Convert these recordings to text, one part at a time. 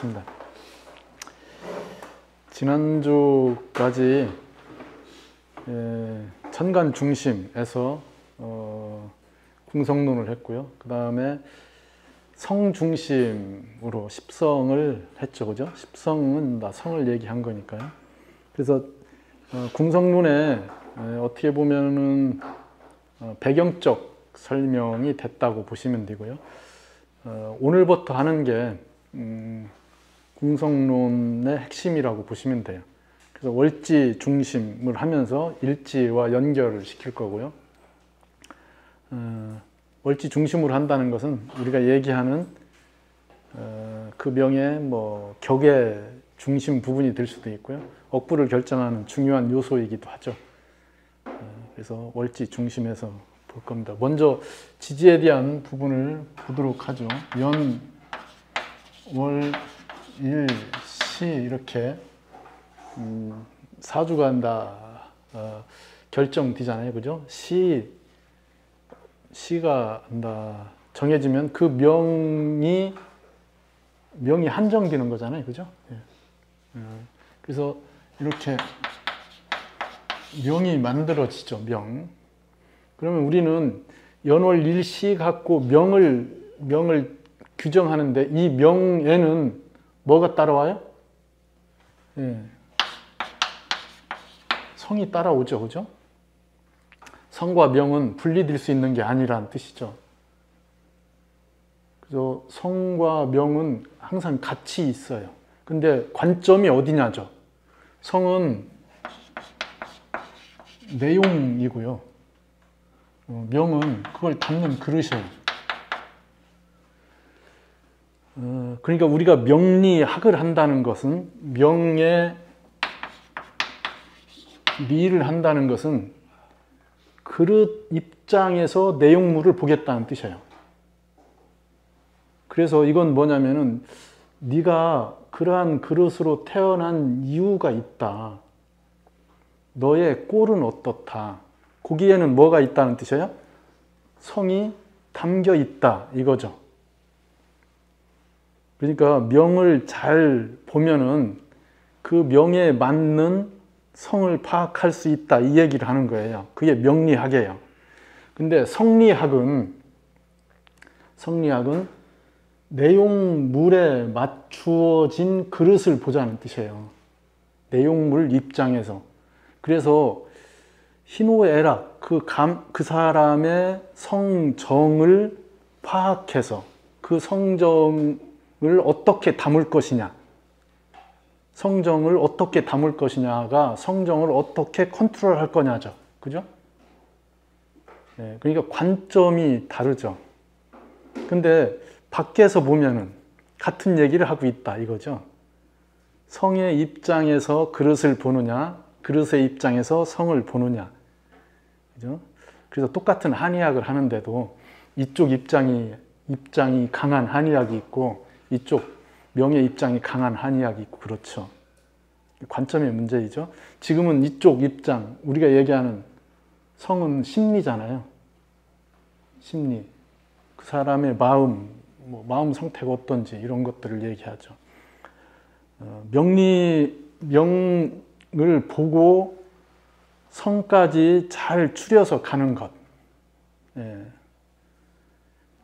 하겠습니다. 지난주까지 천간 중심에서 궁성론을 했고요. 그 다음에 성 중심으로 십성을 했죠, 그죠? 십성은 다 성을 얘기한 거니까요. 그래서 궁성론에 어떻게 보면은 배경적 설명이 됐다고 보시면 되고요. 오늘부터 하는 게 궁성론의 핵심이라고 보시면 돼요. 그래서 월지 중심을 하면서 일지와 연결을 시킬 거고요. 월지 중심으로 한다는 것은 우리가 얘기하는 그 명의 뭐 격의 중심 부분이 될 수도 있고요. 억부를 결정하는 중요한 요소이기도 하죠. 그래서 월지 중심에서 볼 겁니다. 먼저 지지에 대한 부분을 보도록 하죠. 연, 월, 일, 시 이렇게 사주가 다 결정되잖아요, 그죠? 시가 다 정해지면 그 명이 한정되는 거잖아요, 그죠? 그래서 이렇게 명이 만들어지죠, 명. 그러면 우리는 연월일시 갖고 명을 규정하는데 이 명에는 뭐가 따라와요? 성이 따라오죠, 그죠? 성과 명은 분리될 수 있는 게 아니라는 뜻이죠. 그래서 성과 명은 항상 같이 있어요. 근데 관점이 어디냐죠? 성은 내용이고요. 명은 그걸 담는 그릇이에요. 그러니까 우리가 명리학을 한다는 것은 명의 리를 한다는 것은 그릇 입장에서 내용물을 보겠다는 뜻이에요. 그래서 이건 뭐냐면은 네가 그러한 그릇으로 태어난 이유가 있다. 너의 꼴은 어떻다. 거기에는 뭐가 있다는 뜻이에요? 성이 담겨 있다 이거죠. 그러니까 명을 잘 보면은 그 명에 맞는 성을 파악할 수 있다 이 얘기를 하는 거예요. 그게 명리학이에요. 근데 성리학은 내용물에 맞추어진 그릇을 보자는 뜻이에요. 내용물 입장에서. 그래서 희노애락, 그 사람의 성정을 파악해서 그 성정을 어떻게 담을 것이냐, 성정을 어떻게 담을 것이냐가 성정을 어떻게 컨트롤할 거냐죠. 그죠? 네, 그러니까 관점이 다르죠. 근데 밖에서 보면은 같은 얘기를 하고 있다 이거죠. 성의 입장에서 그릇을 보느냐, 그릇의 입장에서 성을 보느냐. 그죠? 그래서 똑같은 한의학을 하는데도 이쪽 입장이 강한 한의학이 있고 이쪽 명의 입장이 강한 한의학이 있고 그렇죠. 관점의 문제이죠. 지금은 이쪽 입장, 우리가 얘기하는 성은 심리잖아요. 심리. 그 사람의 마음, 마음 상태가 어떤지 이런 것들을 얘기하죠. 명을 보고 성까지 잘 추려서 가는 것.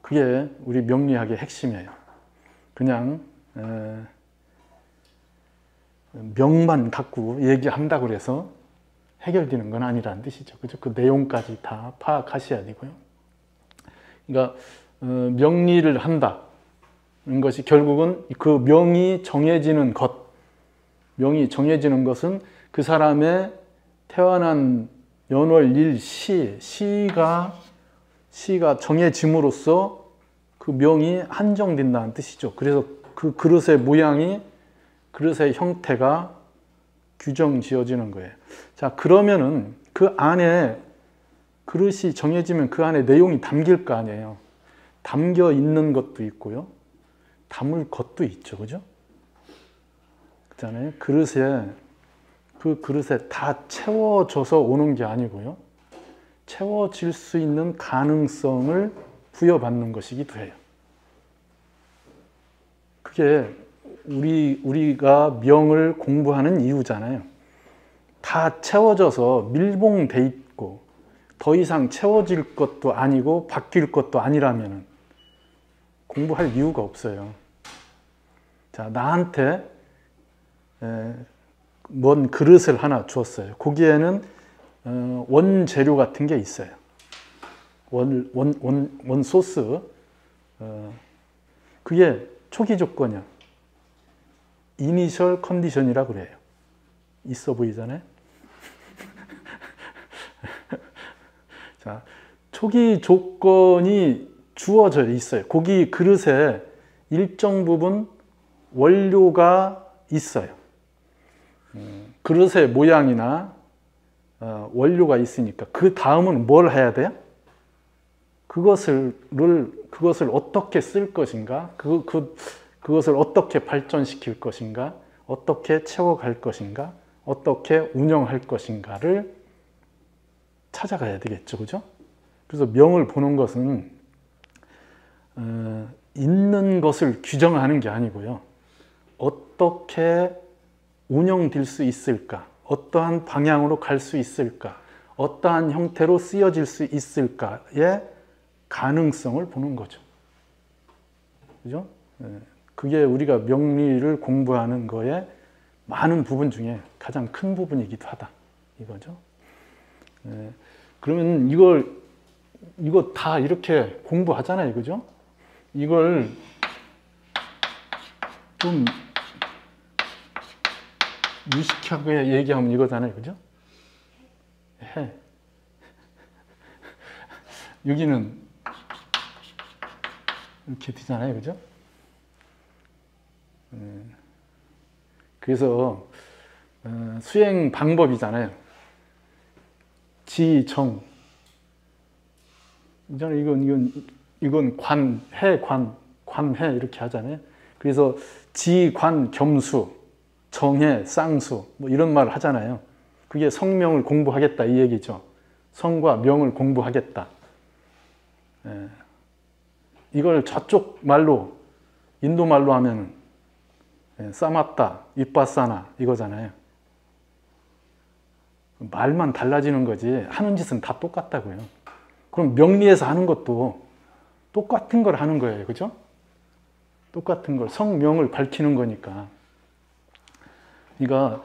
그게 우리 명리학의 핵심이에요. 그냥 명만 갖고 얘기한다고 그래서 해결되는 건 아니라는 뜻이죠. 그죠? 그 내용까지 다 파악하셔야 되고요. 그러니까 명리를 한다는 것이 결국은 그 명이 정해지는 것, 명이 정해지는 것은 그 사람의 태어난 연월일 시가 정해짐으로써 그 명이 한정된다는 뜻이죠. 그래서 그 그릇의 모양이, 그릇의 형태가 규정 지어지는 거예요. 자, 그러면은 그 안에 그릇이 정해지면 그 안에 내용이 담길 거 아니에요. 담겨 있는 것도 있고요. 담을 것도 있죠. 그죠? 그렇잖아요. 그 그릇에 다 채워져서 오는 게 아니고요. 채워질 수 있는 가능성을 부여받는 것이기도 해요. 그게 우리가 명을 공부하는 이유잖아요. 다 채워져서 밀봉돼 있고 더 이상 채워질 것도 아니고 바뀔 것도 아니라면 공부할 이유가 없어요. 자, 나한테 뭔 그릇을 하나 주었어요. 거기에는 원재료 같은 게 있어요. 원 소스. 그게 초기 조건이야. 이니셜 컨디션이라고 그래요. 있어 보이잖아요. 자, 초기 조건이 주어져 있어요. 거기 그릇에 일정 부분 원료가 있어요. 그릇의 모양이나 원료가 있으니까 그 다음은 뭘 해야 돼요? 그것을 어떻게 쓸 것인가? 그것을 어떻게 발전시킬 것인가? 어떻게 채워갈 것인가? 어떻게 운영할 것인가를 찾아가야 되겠죠. 그죠? 그래서 명을 보는 것은 있는 것을 규정하는 게 아니고요. 어떻게 운영될 수 있을까? 어떠한 방향으로 갈 수 있을까? 어떠한 형태로 쓰여질 수 있을까의 가능성을 보는 거죠. 그죠? 그게 우리가 명리를 공부하는 거에 많은 부분 중에 가장 큰 부분이기도 하다. 이거죠. 그러면 이거 다 이렇게 공부하잖아요. 그죠? 이걸 좀 유식하게 얘기하면 이거잖아요. 그죠? 해. 여기는 이렇게 되잖아요. 그죠? 그래서 수행 방법이잖아요. 지, 정. 이건 관, 해, 관, 해 이렇게 하잖아요. 그래서 지, 관, 겸수, 정해, 쌍수 뭐 이런 말을 하잖아요. 그게 성명을 공부하겠다 이 얘기죠. 성과 명을 공부하겠다. 이걸 저쪽 말로 인도 말로 하면 사마타, 윗바사나 이거잖아요. 말만 달라지는 거지 하는 짓은 다 똑같다고요. 그럼 명리에서 하는 것도 똑같은 걸 하는 거예요. 그죠? 똑같은 걸, 성명을 밝히는 거니까. 그러니까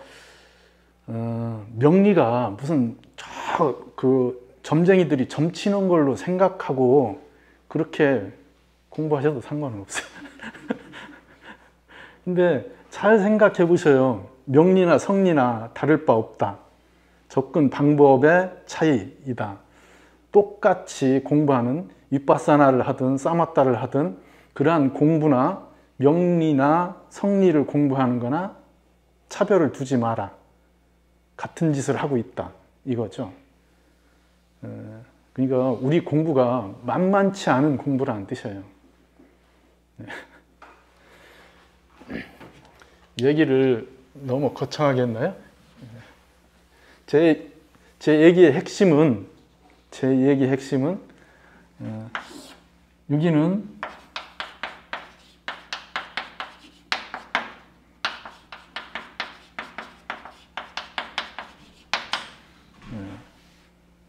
명리가 무슨 점쟁이들이 점치는 걸로 생각하고 그렇게 공부하셔도 상관은 없어요. 근데 잘 생각해 보셔요. 명리나 성리나 다를 바 없다. 접근 방법의 차이이다. 똑같이 공부하는 윗바사나를 하든 사마타를 하든 그러한 공부나 명리나 성리를 공부하는 거나 차별을 두지 마라. 같은 짓을 하고 있다. 이거죠. 그러니까 우리 공부가 만만치 않은 공부라는 뜻이에요. 얘기를 너무 거창하게 했나요? 제 얘기의 핵심은 여기는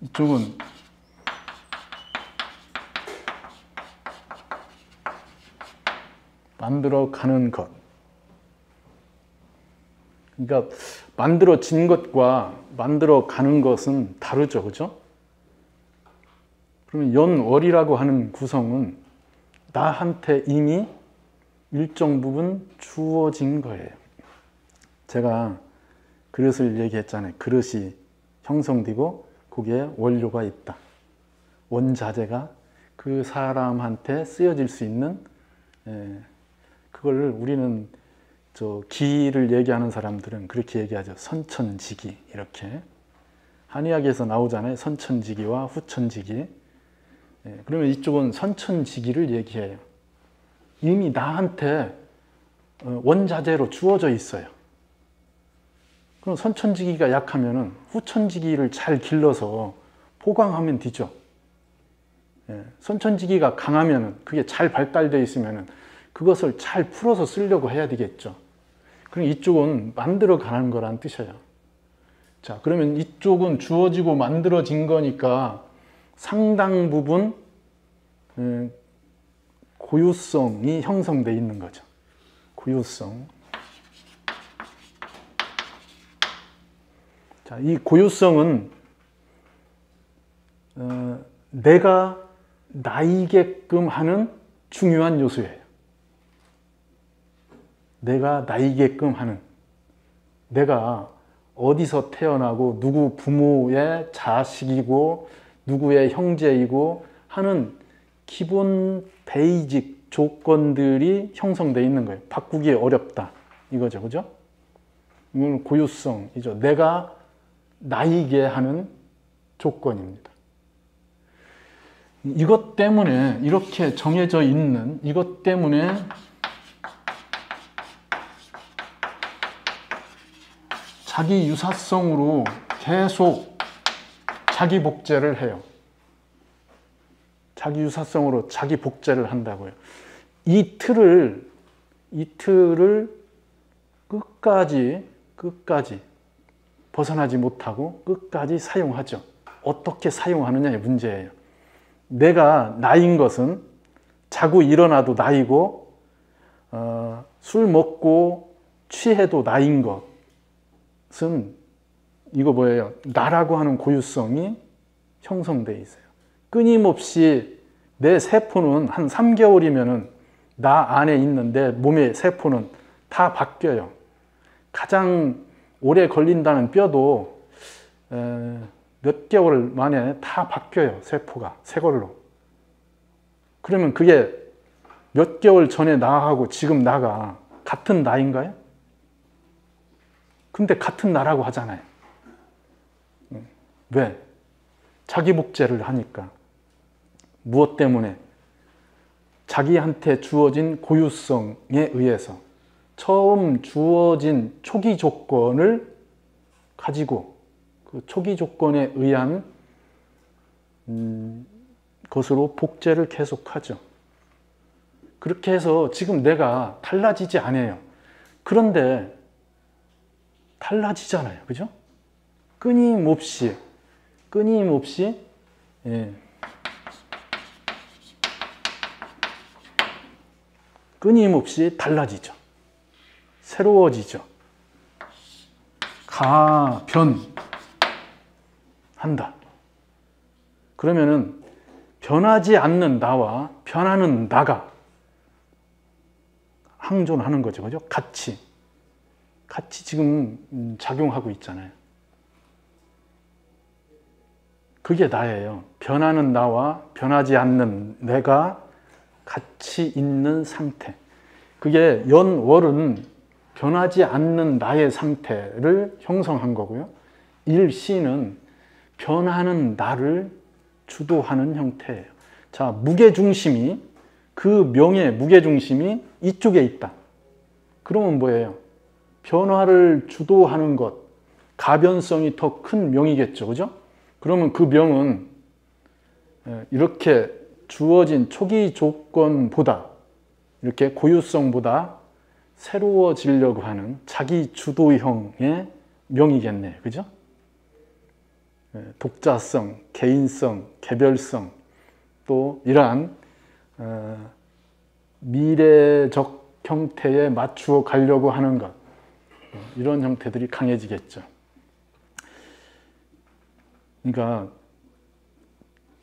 이쪽은 만들어가는 것. 그러니까 만들어진 것과 만들어가는 것은 다르죠. 그죠? 그러면 연월이라고 하는 구성은 나한테 이미 일정 부분 주어진 거예요. 제가 그릇을 얘기했잖아요. 그릇이 형성되고 거기에 원료가 있다. 원자재가 그 사람한테 쓰여질 수 있는 그걸 우리는 기를 얘기하는 사람들은 그렇게 얘기하죠. 선천지기 이렇게. 한의학에서 나오잖아요. 선천지기와 후천지기. 그러면 이쪽은 선천지기를 얘기해요. 이미 나한테 원자재로 주어져 있어요. 그럼 선천지기가 약하면은 후천지기를 잘 길러서 보강하면 되죠. 선천지기가 강하면은 그게 잘 발달되어 있으면은 그것을 잘 풀어서 쓰려고 해야 되겠죠. 그럼 이쪽은 만들어 가는 거란 뜻이에요. 자, 그러면 이쪽은 주어지고 만들어진 거니까 상당 부분 고유성이 형성되어 있는 거죠. 고유성. 자, 이 고유성은 내가 나이게끔 하는 중요한 요소예요. 내가 나이게끔 하는, 내가 어디서 태어나고 누구 부모의 자식이고 누구의 형제이고 하는 기본 베이직 조건들이 형성되어 있는 거예요. 바꾸기 어렵다 이거죠, 그죠? 이건 고유성이죠. 내가 나이게 하는 조건입니다. 이것 때문에, 이렇게 정해져 있는 이것 때문에 자기 유사성으로 계속 자기 복제를 해요. 자기 유사성으로 자기 복제를 한다고요. 이 틀을 끝까지 벗어나지 못하고 끝까지 사용하죠. 어떻게 사용하느냐의 문제예요. 내가 나인 것은 자고 일어나도 나이고 술 먹고 취해도 나인 것은 이거 뭐예요? 나라고 하는 고유성이 형성되어 있어요. 끊임없이 내 세포는 한 3개월이면은 나 안에 있는 내 몸의 세포는 다 바뀌어요. 가장 오래 걸린다는 뼈도 몇 개월 만에 다 바뀌어요. 세포가 새 걸로. 그러면 그게 몇 개월 전에 나하고 지금 나가 같은 나인가요? 근데 같은 나라고 하잖아요. 왜? 자기 복제를 하니까. 무엇 때문에? 자기한테 주어진 고유성에 의해서 처음 주어진 초기 조건을 가지고 그 초기 조건에 의한 것으로 복제를 계속하죠. 그렇게 해서 지금 내가 달라지지 않아요. 그런데 달라지잖아요. 그죠? 끊임없이 끊임없이 달라지죠. 새로워지죠. 변한다. 그러면은 변하지 않는 나와 변하는 나가 항존하는 거죠. 그죠? 같이 지금 작용하고 있잖아요. 그게 나예요. 변하는 나와 변하지 않는 내가 같이 있는 상태. 그게 연월은 변하지 않는 나의 상태를 형성한 거고요. 일시는 변하는 나를 주도하는 형태예요. 자, 무게중심이, 그 명의 무게중심이 이쪽에 있다. 그러면 뭐예요? 변화를 주도하는 것, 가변성이 더 큰 명이겠죠. 그죠? 그러면 그 명은 이렇게 주어진 초기 조건보다, 이렇게 고유성보다 새로워지려고 하는 자기 주도형의 명이겠네요. 그죠? 독자성, 개인성, 개별성, 또 이러한 미래적 형태에 맞추어 가려고 하는 것, 이런 형태들이 강해지겠죠. 그러니까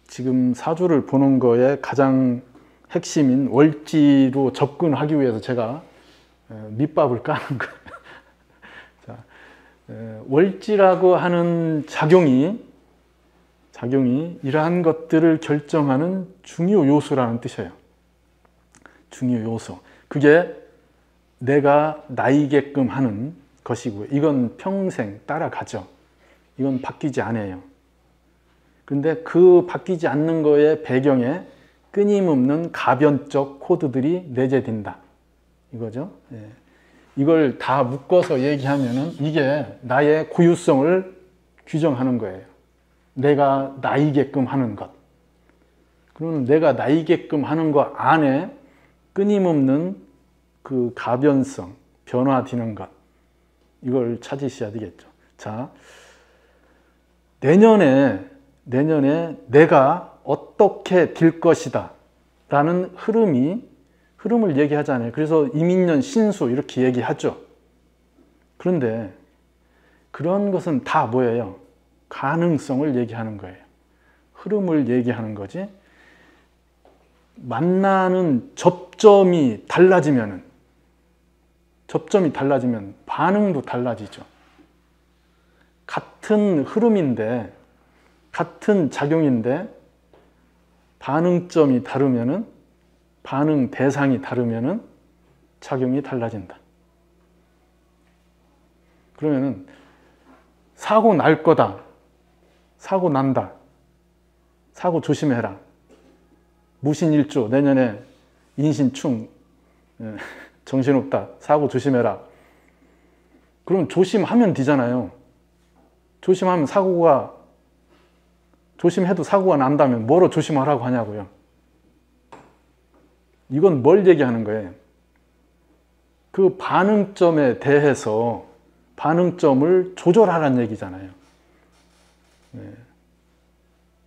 지금 사주를 보는 거에 가장 핵심인 월지로 접근하기 위해서 제가 밑밥을 까는 거예요. 자, 월지라고 하는 작용이 이러한 것들을 결정하는 중요 요소라는 뜻이에요. 중요 요소. 그게 내가 나이게끔 하는 것이고요. 이건 평생 따라가죠. 이건 바뀌지 않아요. 그런데 그 바뀌지 않는 거의 배경에 끊임없는 가변적 코드들이 내재된다. 이거죠. 예. 이걸 다 묶어서 얘기하면은 이게 나의 고유성을 규정하는 거예요. 내가 나이게끔 하는 것. 그러면 내가 나이게끔 하는 것 안에 끊임없는 그 가변성, 변화되는 것, 이걸 찾으셔야 되겠죠. 자, 내년에 내가 어떻게 될 것이다 라는 흐름을 얘기하잖아요. 그래서 이민년 신수 이렇게 얘기하죠. 그런데 그런 것은 다 뭐예요? 가능성을 얘기하는 거예요. 흐름을 얘기하는 거지. 만나는 접점이 달라지면 반응도 달라지죠. 같은 흐름인데, 같은 작용인데 반응점이 다르면은, 반응 대상이 다르면은 작용이 달라진다. 그러면은 사고 날 거다. 사고 난다. 사고 조심해라. 무신일조, 내년에 인신충, 정신없다. 사고 조심해라. 그럼 조심하면 되잖아요. 조심하면 조심해도 사고가 난다면 뭐로 조심하라고 하냐고요. 이건 뭘 얘기하는 거예요? 그 반응점에 대해서 반응점을 조절하라는 얘기잖아요. 네.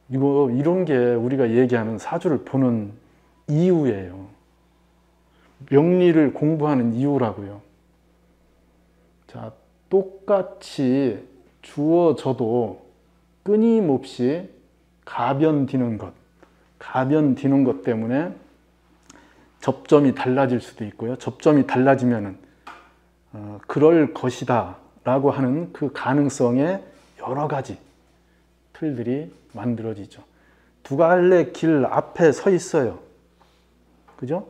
이런 게 우리가 얘기하는 사주를 보는 이유예요. 명리를 공부하는 이유라고요. 자, 똑같이 주어져도 끊임없이 가변되는 것 때문에 접점이 달라질 수도 있고요. 접점이 달라지면은 그럴 것이다 라고 하는 그 가능성의 여러 가지 틀들이 만들어지죠. 두 갈래 길 앞에 서 있어요. 그죠?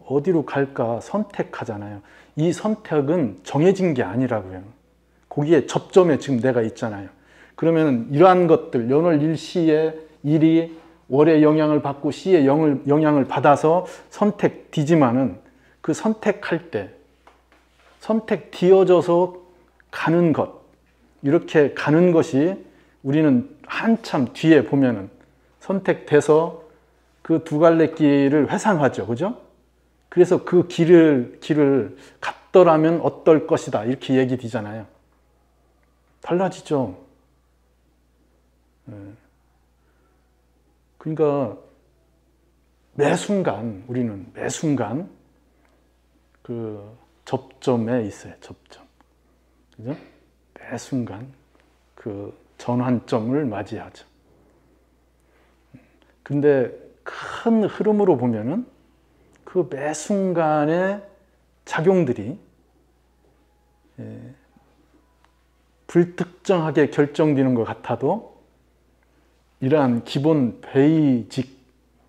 어디로 갈까 선택하잖아요. 이 선택은 정해진 게 아니라고요. 거기에 접점에 지금 내가 있잖아요. 그러면 이러한 것들, 연월 일시의 일이 월의 영향을 받고 시의 영향을 받아서 선택되지만은 그 선택할 때 선택되어져서 가는 것, 이렇게 가는 것이 우리는 한참 뒤에 보면은 선택돼서 그 두 갈래 길을 회상하죠. 그죠? 그래서 그 길을 갔더라면 어떨 것이다. 이렇게 얘기되잖아요. 달라지죠. 그러니까 우리는 매 순간 그 접점에 있어요. 접점. 그죠? 매 순간 그 전환점을 맞이하죠. 근데 큰 흐름으로 보면은 그 매 순간의 작용들이 불특정하게 결정되는 것 같아도 이러한 기본 베이직,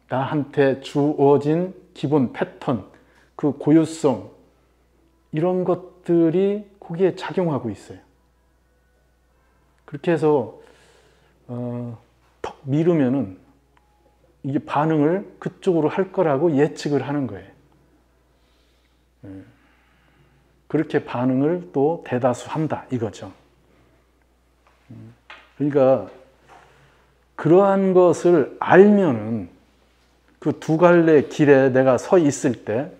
나한테 주어진 기본 패턴, 그 고유성, 이런 것들이 거기에 작용하고 있어요. 그렇게 해서 턱 미루면은 이게 반응을 그쪽으로 할 거라고 예측을 하는 거예요. 그렇게 반응을 또 대다수 한다 이거죠. 그러니까 그러한 것을 알면은 그 두 갈래 길에 내가 서 있을 때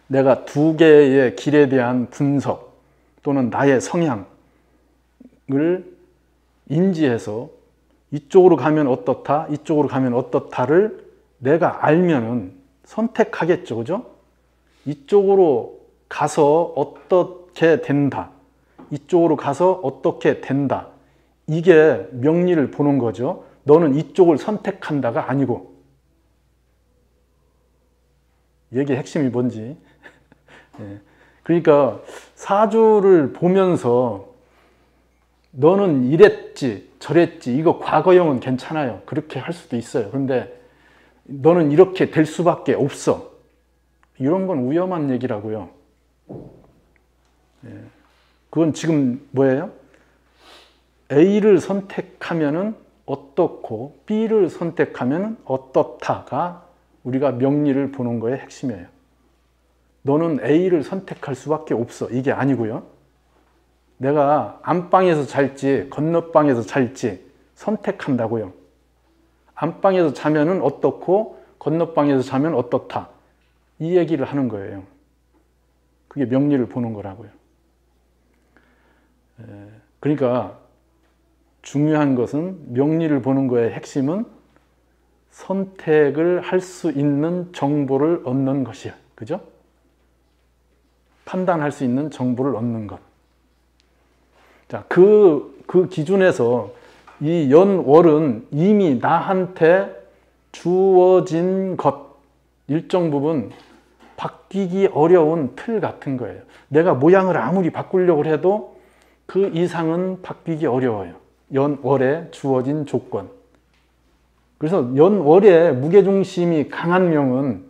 내가 두 개의 길에 대한 분석 또는 나의 성향을 인지해서 이쪽으로 가면 어떻다, 이쪽으로 가면 어떻다를 내가 알면은 선택하겠죠. 그죠? 이쪽으로 가서 어떻게 된다. 이쪽으로 가서 어떻게 된다. 이게 명리를 보는 거죠. 너는 이쪽을 선택한다가 아니고. 얘기의 핵심이 뭔지. 그러니까 사주를 보면서 너는 이랬지 저랬지 이거 과거형은 괜찮아요. 그렇게 할 수도 있어요. 그런데 너는 이렇게 될 수밖에 없어. 이런 건 위험한 얘기라고요. 그건 지금 뭐예요? A를 선택하면은 어떻고 B를 선택하면 어떻다가 우리가 명리를 보는 거의 핵심이에요. 너는 A를 선택할 수밖에 없어. 이게 아니고요. 내가 안방에서 잘지 건너방에서 잘지 선택한다고요. 안방에서 자면은 어떻고 건너방에서 자면 어떻다. 이 얘기를 하는 거예요. 그게 명리를 보는 거라고요. 그러니까 중요한 것은 명리를 보는 거의 핵심은 선택을 할 수 있는 정보를 얻는 것이야. 그죠? 판단할 수 있는 정보를 얻는 것. 자, 그 기준에서 이 연월은 이미 나한테 주어진 것, 일정 부분 바뀌기 어려운 틀 같은 거예요. 내가 모양을 아무리 바꾸려고 해도 그 이상은 바뀌기 어려워요. 연월에 주어진 조건. 그래서 연월에 무게중심이 강한 명은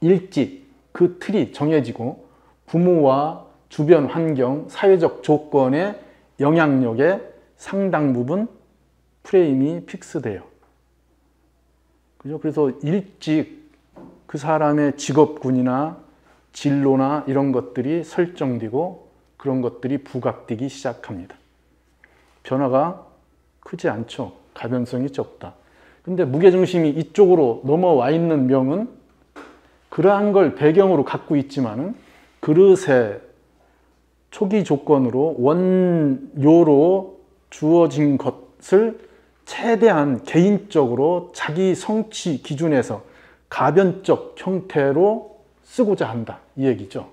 일찍 그 틀이 정해지고 부모와 주변 환경, 사회적 조건의 영향력에 상당 부분 프레임이 픽스돼요. 그죠? 그래서 일찍 그 사람의 직업군이나 진로나 이런 것들이 설정되고 그런 것들이 부각되기 시작합니다. 변화가 크지 않죠. 가변성이 적다. 근데 무게중심이 이쪽으로 넘어와 있는 명은 그러한 걸 배경으로 갖고 있지만은 그릇의 초기 조건으로 원료로 주어진 것을 최대한 개인적으로 자기 성취 기준에서 가변적 형태로 쓰고자 한다. 이 얘기죠.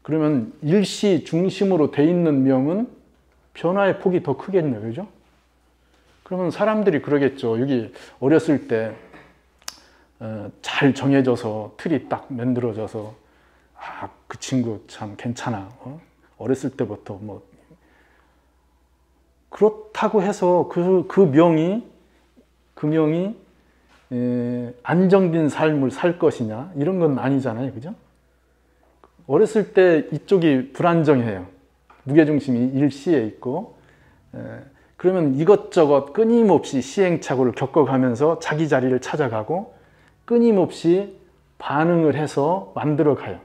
그러면 일시 중심으로 돼 있는 명은 변화의 폭이 더 크겠네요. 그죠? 그러면 사람들이 그러겠죠. 여기 어렸을 때 잘 정해져서 틀이 딱 만들어져서 아, 그 친구 참 괜찮아. 어렸을 때부터 뭐 그렇다고 해서 그 명이 안정된 삶을 살 것이냐 이런 건 아니잖아요. 그죠? 어렸을 때 이쪽이 불안정해요. 무게중심이 일시에 있고 그러면 이것저것 끊임없이 시행착오를 겪어가면서 자기 자리를 찾아가고 끊임없이 반응을 해서 만들어가요.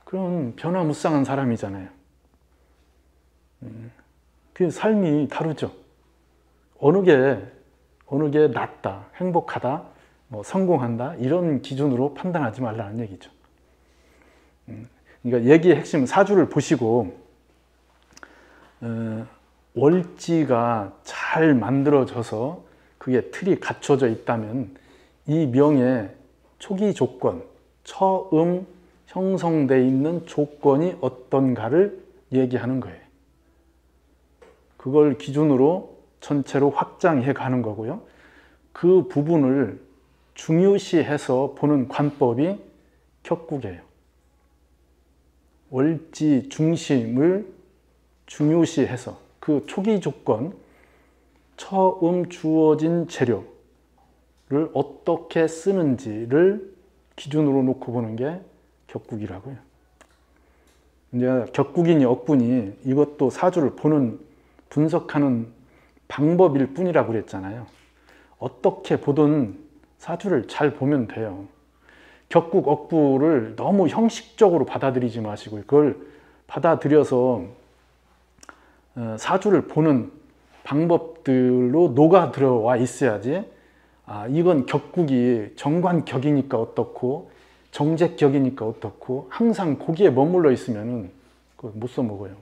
그럼 변화무쌍한 사람이잖아요. 그 삶이 다르죠. 어느 게 낫다, 행복하다, 뭐 성공한다 이런 기준으로 판단하지 말라는 얘기죠. 그러니까 얘기의 핵심은 사주를 보시고 월지가 잘 만들어져서 그게 틀이 갖춰져 있다면 이 명의 초기 조건, 처음 형성되어 있는 조건이 어떤가를 얘기하는 거예요. 그걸 기준으로 전체로 확장해 가는 거고요. 그 부분을 중요시해서 보는 관법이 격국이에요. 월지 중심을 중요시해서 그 초기 조건, 처음 주어진 재료를 어떻게 쓰는지를 기준으로 놓고 보는 게 격국이라고요. 이제 격국이니 억군이 이것도 사주를 보는 분석하는 방법일 뿐이라고 그랬잖아요. 어떻게 보든 사주를 잘 보면 돼요. 격국, 억부를 너무 형식적으로 받아들이지 마시고 그걸 받아들여서 사주를 보는 방법들로 녹아 들어와 있어야지 아, 이건 격국이 정관격이니까 어떻고 정제격이니까 어떻고 항상 거기에 머물러 있으면 못 써먹어요.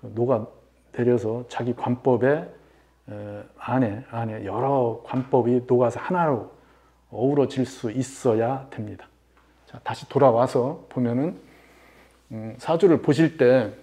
녹아 내려서 자기 관법의 안에 여러 관법이 녹아서 하나로 어우러질 수 있어야 됩니다. 자, 다시 돌아와서 보면은 사주를 보실 때